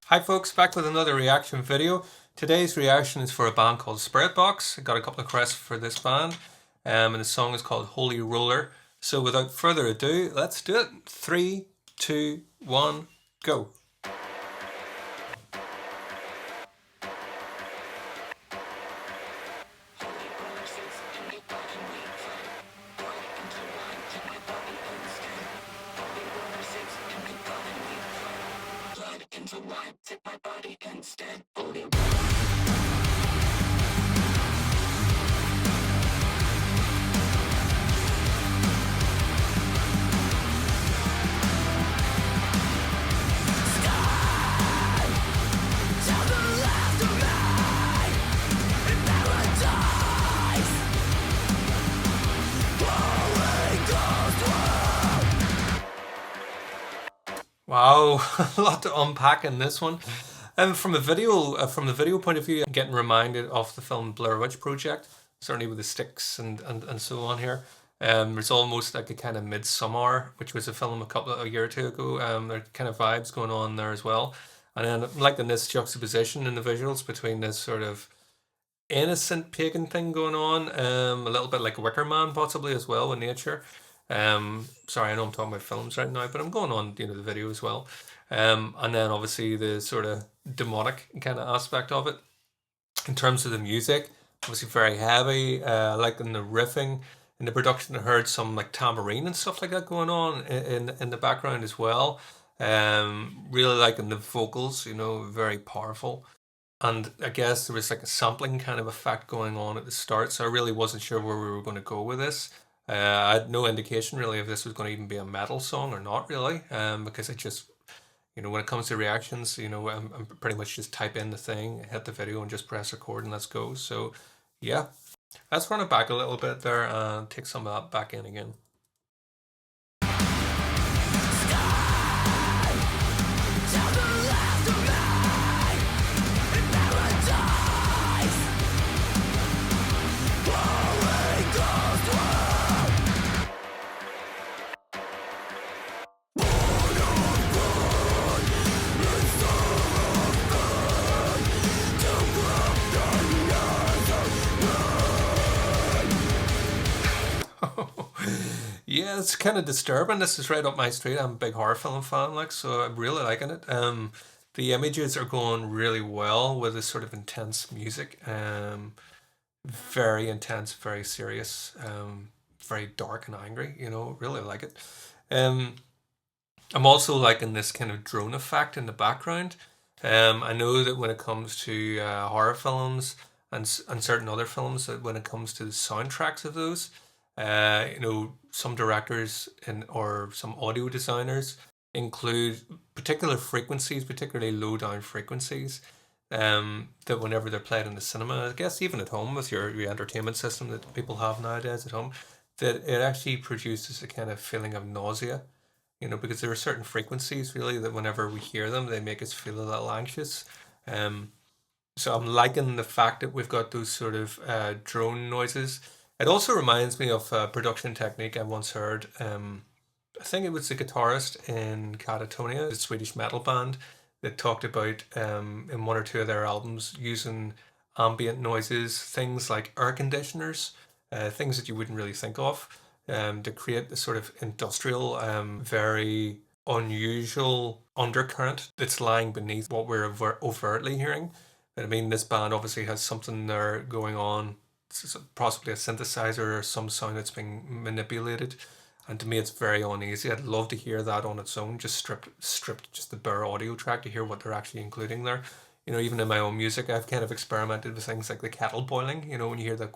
Hi folks, back with another reaction video. Today's reaction is for a band called Spiritbox. I got a couple of requests for this band, and the song is called Holy Roller. So without further ado, let's do it. 3, 2, 1, go. Into one, take my body instead. Holy Wow, a lot to unpack in this one. From the video point of view, I'm getting reminded of the film Blair Witch Project, certainly with the sticks and so on here. There's almost like a kind of Midsummer, which was a film a year or two ago. There are kind of vibes going on there as well. And then I'm liking this juxtaposition in the visuals between this sort of innocent pagan thing going on, a little bit like Wicker Man possibly as well with nature. Sorry, I know I'm talking about films right now, but I'm going on, the video as well. And then obviously the sort of demonic kind of aspect of it. In terms of the music, obviously very heavy, like in the riffing, in the production I heard some like tambourine and stuff like that going on in the background as well. Really liking the vocals, very powerful. And I guess there was like a sampling kind of effect going on at the start, so I really wasn't sure where we were going to go with this. I had no indication really if this was going to even be a metal song or not really, because I just, when it comes to reactions, I'm pretty much just type in the thing, hit the video, and just press record and let's go. So yeah, let's run it back a little bit there and take some of that back in again. Yeah, it's kind of disturbing. This is right up my street. I'm a big horror film fan, so I'm really liking it. The images are going really well with this sort of intense music. Very intense, very serious, very dark and angry. Really like it. Um, I'm also liking this kind of drone effect in the background. I know that when it comes to horror films and certain other films, that when it comes to the soundtracks of those, some directors or some audio designers include particular frequencies, particularly low down frequencies, that whenever they're played in the cinema, I guess even at home with your entertainment system that people have nowadays at home, that it actually produces a kind of feeling of nausea. Because there are certain frequencies really that whenever we hear them, they make us feel a little anxious. Um, so I'm liking the fact that we've got those sort of drone noises. It also reminds me of a production technique I once heard. I think it was the guitarist in Catatonia, the Swedish metal band, that talked about in one or two of their albums using ambient noises, things like air conditioners, things that you wouldn't really think of, to create this sort of industrial, very unusual undercurrent that's lying beneath what we're overtly hearing. But I mean, this band obviously has something there going on, possibly a synthesizer or some sound that's being manipulated. And to me, it's very uneasy. I'd love to hear that on its own, just stripped just the bare audio track to hear what they're actually including there. Even in my own music, I've kind of experimented with things like the kettle boiling, when you hear the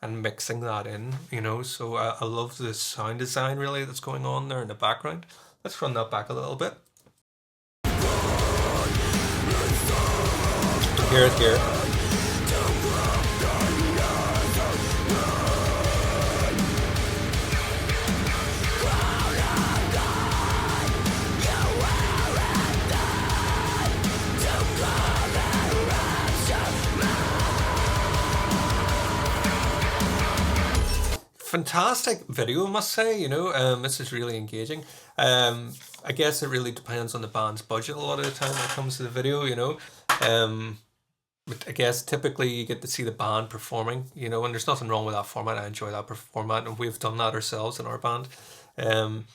and mixing that in, So I love the sound design really that's going on there in the background. Let's run that back a little bit. Hear it here. fantastic video, I must say. This is really engaging. I guess it really depends on the band's budget a lot of the time when it comes to the video. Um, but I guess typically you get to see the band performing. And there's nothing wrong with that format. I enjoy that format, and we've done that ourselves in our band. Um,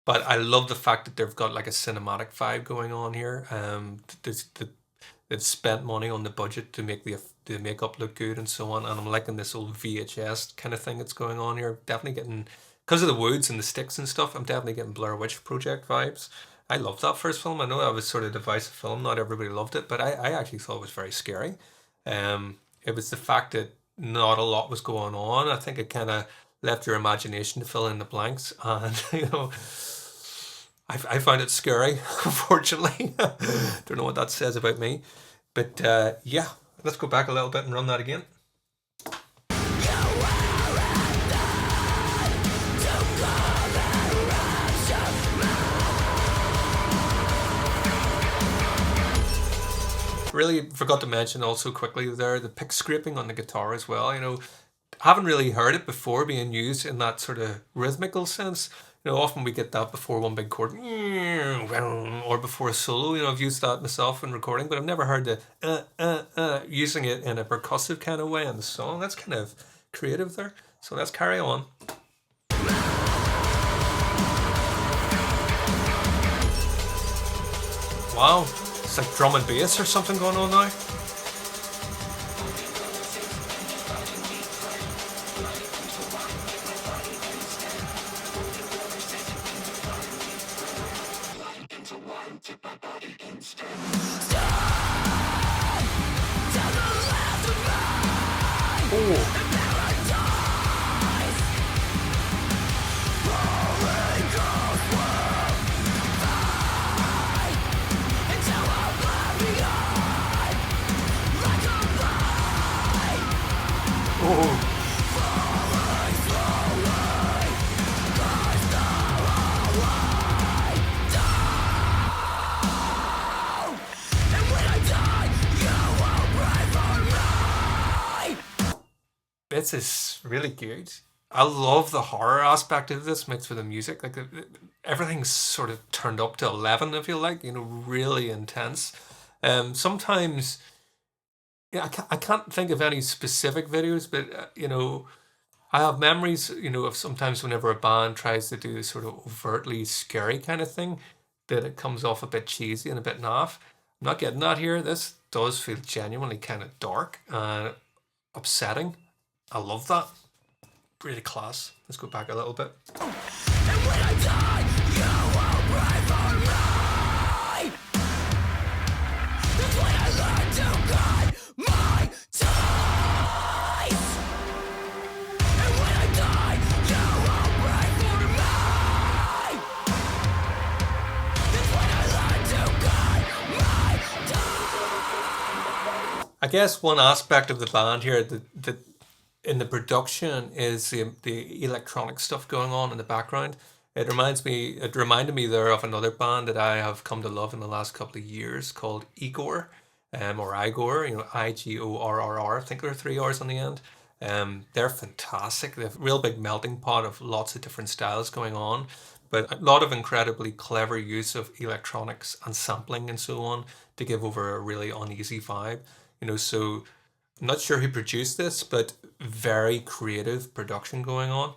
but I love the fact that they've got like a cinematic vibe going on here. They've spent money on the budget to make the makeup look good and so on. And I'm liking this old VHS kind of thing that's going on here. Definitely getting, because of the woods and the sticks and stuff, I'm definitely getting Blair Witch Project vibes. I loved that first film. I know that was sort of a divisive film. Not everybody loved it, but I actually thought it was very scary. It was the fact that not a lot was going on. I think it kind of left your imagination to fill in the blanks. And, I found it scary, unfortunately. Don't know what that says about me. But yeah, let's go back a little bit and run that again. Really forgot to mention also quickly there the pick scraping on the guitar as well. Haven't really heard it before being used in that sort of rhythmical sense. Often we get that before one big chord, or before a solo. I've used that myself in recording, but I've never heard the using it in a percussive kind of way in the song. That's kind of creative there. So let's carry on. Wow, it's like drum and bass or something going on now. This is really good. I love the horror aspect of this mixed with the music. Like everything's sort of turned up to 11, I feel like, really intense. Sometimes, yeah, I can't think of any specific videos, but, I have memories, of sometimes whenever a band tries to do this sort of overtly scary kind of thing, that it comes off a bit cheesy and a bit naff. I'm not getting that here. This does feel genuinely kind of dark and upsetting. I love that. Really class. Let's go back a little bit. And when I die, you will pray for me. That's when I learned to guide my ties. And when I die, you will pray for me. That's when I learned to guide my ties. I guess one aspect of the band here that in the production is the electronic stuff going on in the background. It reminded me there of another band that I have come to love in the last couple of years called Igor, or Igor, Igorrr. I think there are 3 R's on the end. They're fantastic. They have a real big melting pot of lots of different styles going on, but a lot of incredibly clever use of electronics and sampling and so on to give over a really uneasy vibe. So I'm not sure who produced this, but very creative production going on.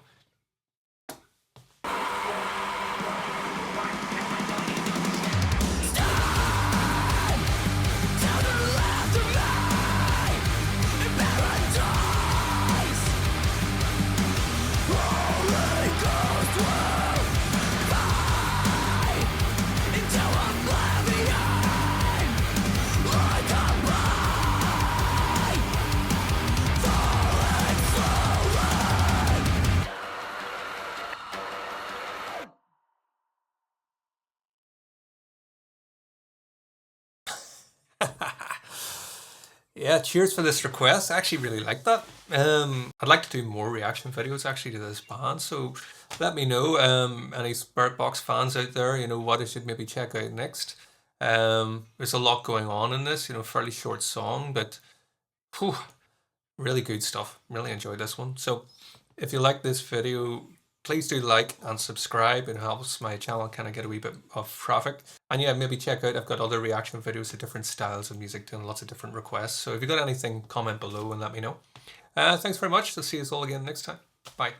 Yeah, cheers for this request. I actually really like that. I'd like to do more reaction videos actually to this band. So let me know, any Spiritbox fans out there, what I should maybe check out next. There's a lot going on in this, fairly short song, but really good stuff. Really enjoyed this one. So If you like this video, please do like and subscribe. It helps my channel kind of get a wee bit of traffic. And yeah, maybe check out, I've got other reaction videos to different styles of music, doing lots of different requests. So if you've got anything, comment below and let me know. Thanks very much. I'll see you all again next time. Bye.